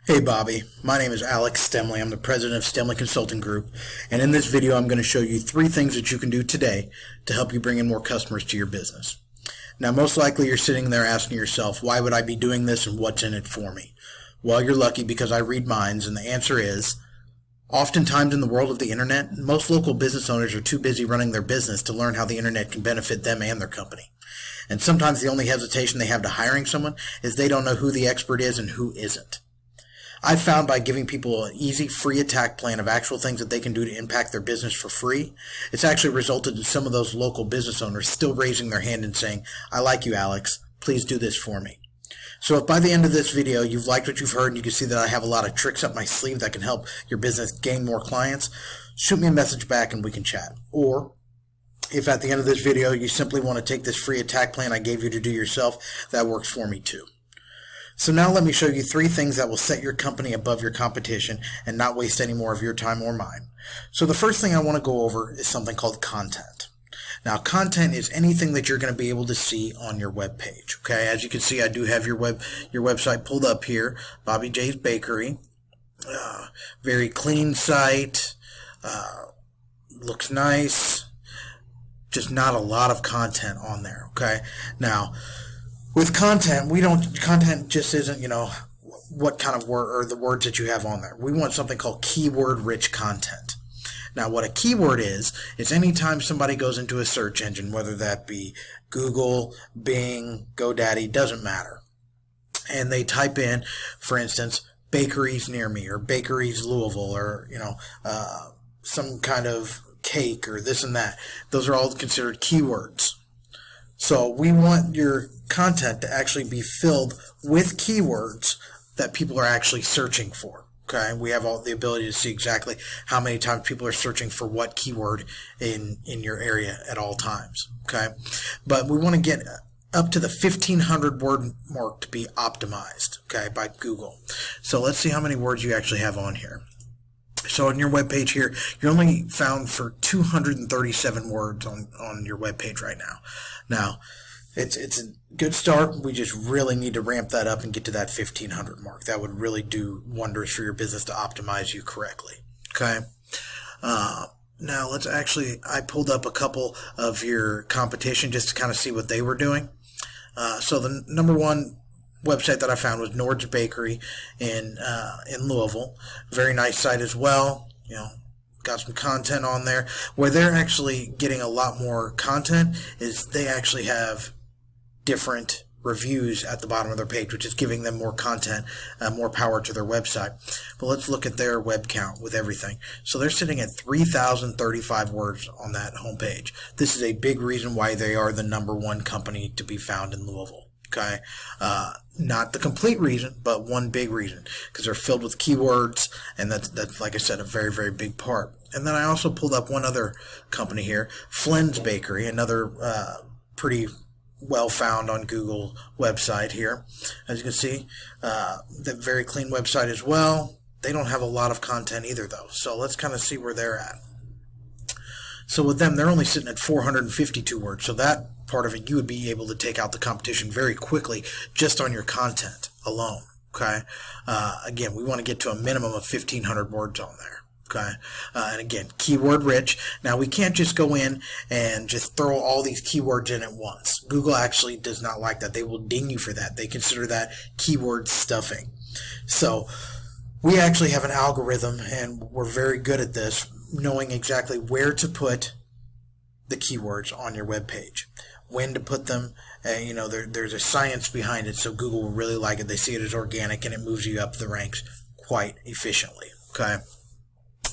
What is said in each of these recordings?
Hey Bobby, my name is Alex Stemle. I'm the president of Stemle Consulting Group, and in this video I'm going to show you 3 things that you can do today to help you bring in more customers to your business. Now, most likely you're sitting there asking yourself, why would I be doing this and what's in it for me? Well, you're lucky because I read minds, and the answer is, oftentimes in the world of the internet, most local business owners are too busy running their business to learn how the internet can benefit them and their company. And sometimes the only hesitation they have to hiring someone is they don't know who the expert is and who isn't. I've found by giving people an easy, free attack plan of actual things that they can do to impact their business for free, it's actually resulted in some of those local business owners still raising their hand and saying, I like you, Alex. Please do this for me. So if by the end of this video you've liked what you've heard and you can see that I have a lot of tricks up my sleeve that can help your business gain more clients, shoot me a message back and we can chat. Or if at the end of this video you simply want to take this free attack plan I gave you to do yourself, that works for me too. So now let me show you 3 things that will set your company above your competition and not waste any more of your time or mine. So the first thing I want to go over is something called content. Now, content is anything that you're going to be able to see on your web page. Okay, as you can see, I do have your website pulled up here, Bobby J's Bakery. Very clean site, looks nice. Just not a lot of content on there. Okay, now, with content, content just isn't, what kind of word or the words that you have on there. We want something called keyword-rich content. Now, what a keyword is anytime somebody goes into a search engine, whether that be Google, Bing, GoDaddy, doesn't matter, and they type in, for instance, bakeries near me, or bakeries Louisville, or, some kind of cake, or this and that. Those are all considered keywords. So we want your content to actually be filled with keywords that people are actually searching for. Okay, we have all the ability to see exactly how many times people are searching for what keyword in your area at all times. Okay, but we want to get up to the 1,500 word mark to be optimized. Okay, by Google. So let's see how many words you actually have on here. So on your web page here, you're only found for 237 words on your web page right now. Now, it's a good start. We just really need to ramp that up and get to that 1,500 mark. That would really do wonders for your business to optimize you correctly. Okay. Now let's I pulled up a couple of your competition just to kind of see what they were doing. So the number one website that I found was Nord's Bakery in Louisville. Very nice site as well. Got some content on there. Where they're actually getting a lot more content is they actually have different reviews at the bottom of their page, which is giving them more content, more power to their website. But let's look at their web count with everything. So they're sitting at 3,035 words on that homepage. This is a big reason why they are the number one company to be found in Louisville. Okay, not the complete reason, but one big reason, because they're filled with keywords, and that's like I said, a very, very big part. And then I also pulled up one other company here, Flynn's Bakery, another pretty well found on Google website here. As you can see, the very clean website as well. They don't have a lot of content either, though. So let's kind of see where they're at. So with them, they're only sitting at 452 words. So that part of it, you would be able to take out the competition very quickly just on your content alone. Okay. Again, we want to get to a minimum of 1,500 words on there. Okay. And again, keyword rich. Now, we can't just go in and just throw all these keywords in at once. Google actually does not like that. They will ding you for that. They consider that keyword stuffing. So we actually have an algorithm, and we're very good at this, knowing exactly where to put the keywords on your web page, when to put them. There's a science behind it, so Google will really like it. They see it as organic, and it moves you up the ranks quite efficiently. Okay.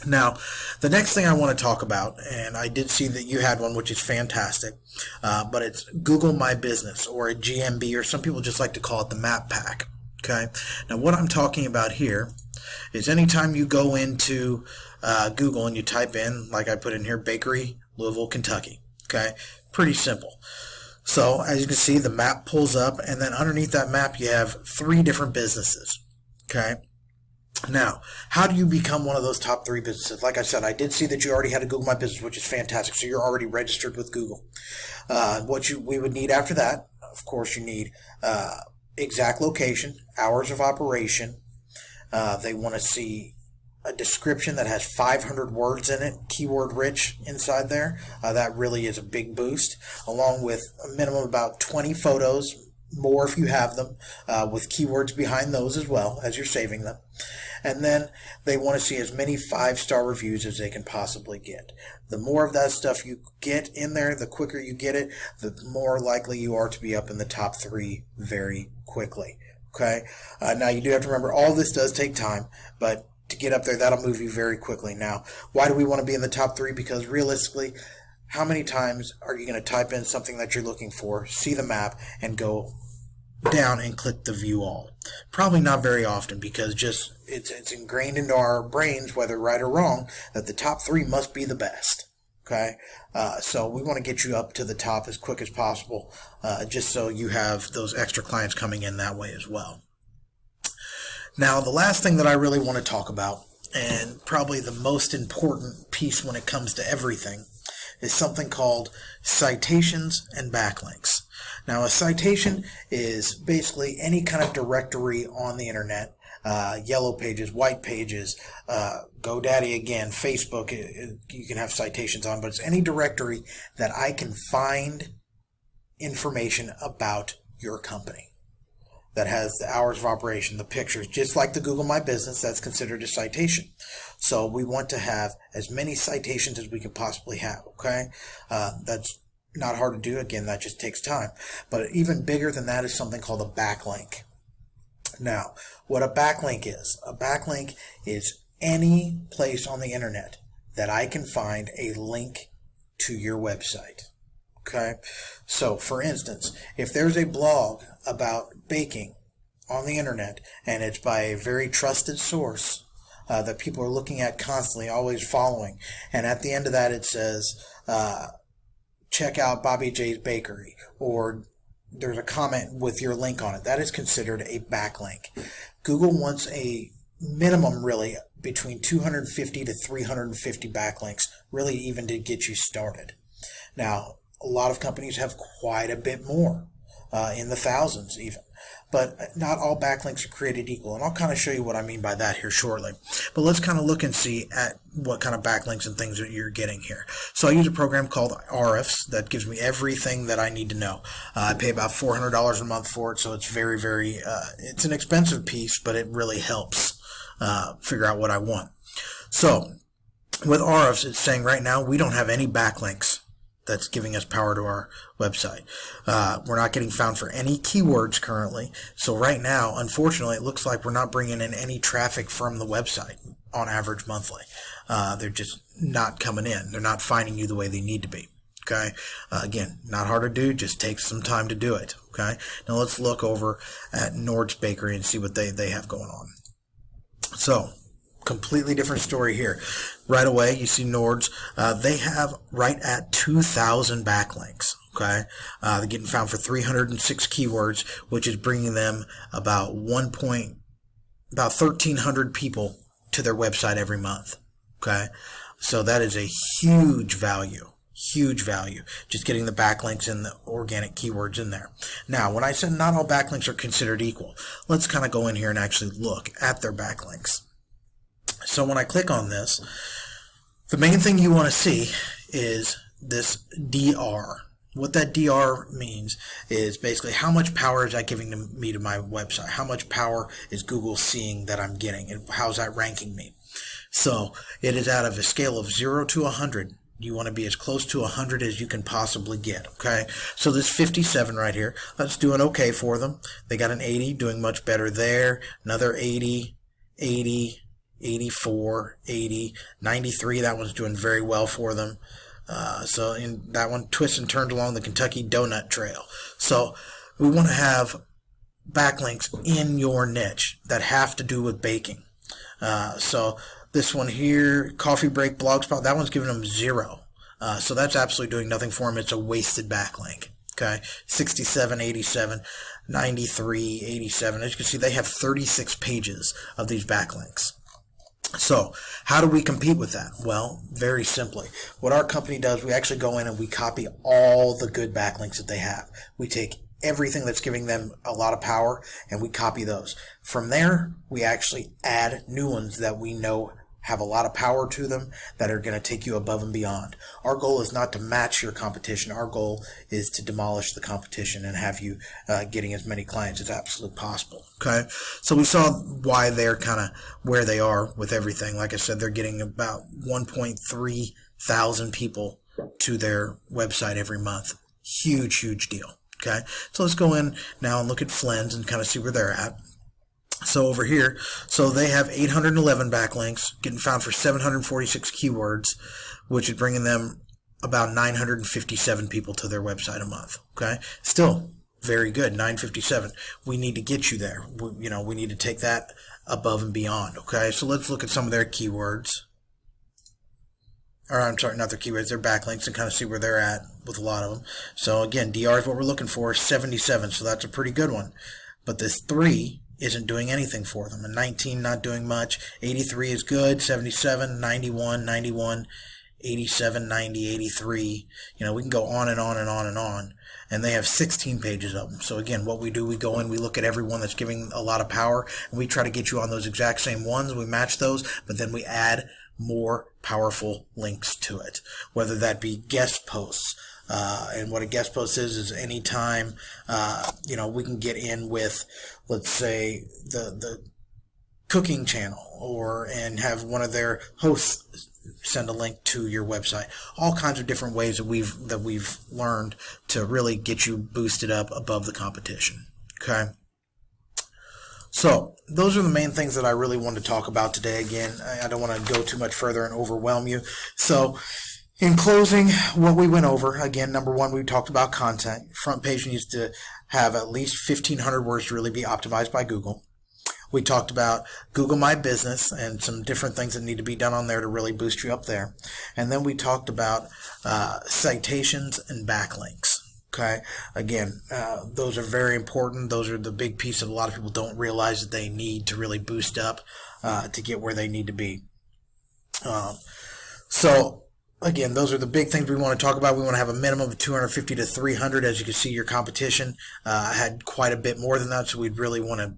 Now, the next thing I want to talk about, and I did see that you had one, which is fantastic, but it's Google My Business, or a GMB, or some people just like to call it the Map Pack. Okay. Now, what I'm talking about here is anytime you go into Google and you type in, like I put in here, Bakery, Louisville, Kentucky. Okay, pretty simple. So as you can see, the map pulls up, and then underneath that map you have 3 different businesses. Okay. Now, how do you become one of those top 3 businesses? Like I said, I did see that you already had a Google My Business, which is fantastic. So you're already registered with Google. We would need after that, of course, you need exact location, hours of operation, They want to see a description that has 500 words in it, keyword rich inside there. That really is a big boost, along with a minimum about 20 photos, more if you have them, with keywords behind those as well as you're saving them. And then they want to see as many 5-star reviews as they can possibly get. The more of that stuff you get in there, the quicker you get it, the more likely you are to be up in the top 3 very quickly. Okay. Now you do have to remember all this does take time, but to get up there, that'll move you very quickly. Now, why do we want to be in the top 3? Because realistically, how many times are you going to type in something that you're looking for, see the map, and go down and click the view all? Probably not very often, because just it's ingrained into our brains, whether right or wrong, that the top 3 must be the best. Okay, so we want to get you up to the top as quick as possible, just so you have those extra clients coming in that way as well. Now, the last thing that I really want to talk about, and probably the most important piece when it comes to everything, is something called citations and backlinks. Now, a citation is basically any kind of directory on the internet, yellow pages, white pages, GoDaddy again, Facebook, you can have citations on, but it's any directory that I can find information about your company, that has the hours of operation, the pictures, just like the Google My Business. That's considered a citation. So we want to have as many citations as we can possibly have, okay? That's not hard to do. Again, that just takes time. But even bigger than that is something called a backlink. Now, what a backlink is any place on the internet that I can find a link to your website. Okay, so for instance, if there's a blog about baking on the internet and it's by a very trusted source that people are looking at constantly, always following, and at the end of that it says, check out Bobby J's Bakery, or there's a comment with your link on it, that is considered a backlink. Google wants a minimum really between 250 to 350 backlinks, really, even to get you started. Now, a lot of companies have quite a bit more, in the thousands even. But not all backlinks are created equal, and I'll kind of show you what I mean by that here shortly. But let's kind of look and see at what kind of backlinks and things that you're getting here. So I use a program called Ahrefs that gives me everything that I need to know. I pay about $400 a month for it, so it's very, very, it's an expensive piece, but it really helps figure out what I want. So with Ahrefs, it's saying right now we don't have any backlinks that's giving us power to our website. We're not getting found for any keywords currently. So right now, unfortunately, it looks like we're not bringing in any traffic from the website on average monthly. They're just not coming in. They're not finding you the way they need to be. Okay. Again, not hard to do. Just takes some time to do it. Okay. Now let's look over at Nord's Bakery and see what they have going on. So, completely different story here. Right away, you see Nord's. They have right at 2,000 backlinks. Okay, they're getting found for 306 keywords, which is bringing them about 1,300 people to their website every month. Okay, so that is a huge value. Huge value, just getting the backlinks and the organic keywords in there. Now, when I said not all backlinks are considered equal, let's kind of go in here and actually look at their backlinks. So when I click on this, the main thing you want to see is this DR. What that DR means is basically how much power is that giving me to my website? How much power is Google seeing that I'm getting? And how's that ranking me? So it is out of a scale of 0 to 100. You want to be as close to 100 as you can possibly get, okay? So this 57 right here, that's doing okay for them. They got an 80, doing much better there. Another 80, 80, 84, 80, 93, that one's doing very well for them. So in that one, twists and turns along the Kentucky Donut Trail. So we want to have backlinks in your niche that have to do with baking. So this one here, Coffee Break Blogspot, that one's giving them 0. So that's absolutely doing nothing for them. It's a wasted backlink. Okay, 67, 87, 93, 87. As you can see, they have 36 pages of these backlinks. So how do we compete with that? Well, very simply. What our company does, we actually go in and we copy all the good backlinks that they have. We take everything that's giving them a lot of power, and we copy those. From there, we actually add new ones that we know have a lot of power to them that are going to take you above and beyond. Our goal is not to match your competition. Our goal is to demolish the competition and have you getting as many clients as absolutely possible. Okay, so we saw why they're kind of where they are with everything. Like I said, they're getting about 1.3 thousand people to their website every month. Huge deal. Okay, so let's go in now and look at Flynn's and kind of see where they're at. So over here, so they have 811 backlinks, getting found for 746 keywords, which is bringing them about 957 people to their website a month. Okay, still very good, 957. We need to get you there. We need to take that above and beyond. Okay, so let's look at some of their keywords. Or I'm sorry, not their keywords, their backlinks, and kind of see where they're at with a lot of them. So again, DR is what we're looking for, 77, so that's a pretty good one. But this 3 isn't doing anything for them. And 19 not doing much. 83 is good. 77, 91, 91, 87, 90, 83. We can go on and on and on and on. And they have 16 pages of them. So again, what we do, we go in, we look at everyone that's giving a lot of power, and we try to get you on those exact same ones. We match those, but then we add more powerful links to it, whether that be guest posts. And what a guest post is any time, we can get in with, let's say, the cooking channel and have one of their hosts send a link to your website. All kinds of different ways that we've learned to really get you boosted up above the competition. Okay. So those are the main things that I really wanted to talk about today. Again, I don't want to go too much further and overwhelm you. So in closing, what we went over, again, number one, we talked about content. Front page needs to have at least 1,500 words to really be optimized by Google. We talked about Google My Business and some different things that need to be done on there to really boost you up there. And then we talked about citations and backlinks. Okay, again, those are very important. Those are the big piece that a lot of people don't realize that they need to really boost up to get where they need to be. So again, those are the big things we want to talk about. We want to have a minimum of 250 to 300. As you can see, your competition had quite a bit more than that, so we'd really want to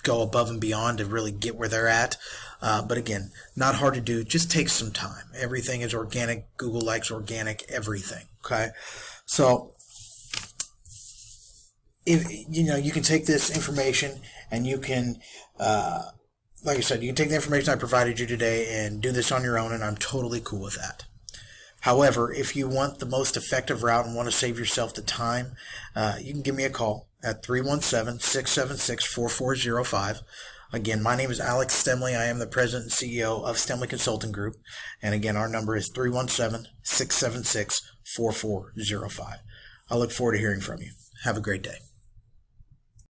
go above and beyond to really get where they're at. But again, not hard to do. Just takes some time. Everything is organic. Google likes organic everything. Okay, so if you can take this information and you can, like I said, you can take the information I provided you today and do this on your own, and I'm totally cool with that. However, if you want the most effective route and want to save yourself the time, you can give me a call at 317-676-4405. Again, my name is Alex Stemle. I am the President and CEO of Stemle Consulting Group. And again, our number is 317-676-4405. I look forward to hearing from you. Have a great day.